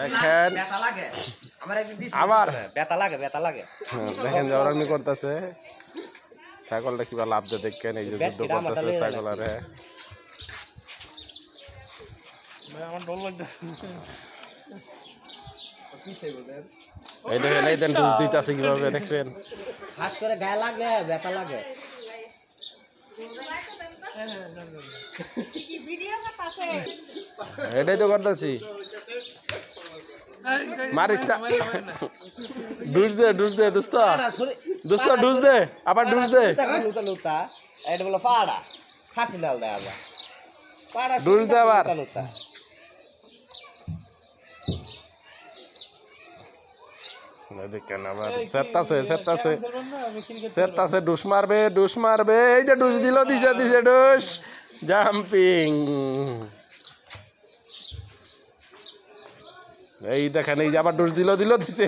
দেখেন আবার ব্যথা লাগে দেখেন জবরানি করতেছে ছাগলটা কিবা লাভ দিয়ে দেখেন এই যে যুদ্ধ করতেছে ছাগল আরে আমার ডর লাগতেছে এই দেখেন এই দেন ডুজ দিতেছে কিভাবে দেখছেন খাস করে গায়ে লাগে ব্যথা লাগে এটাই তো করতেছি মারিস ডুজ দে দোস্ত ডুজ দে আবার ডুজ দে এটা বলো পাড়া খাসি ডাল দেয় আবার পাড়া ডুজ দে আবার দেখেন আবার সেটাছে ডুস মারবে এই যে ডুস দিছে ডুস জাম্পিং এই দেখেন এই যে আবার ডুস দিছে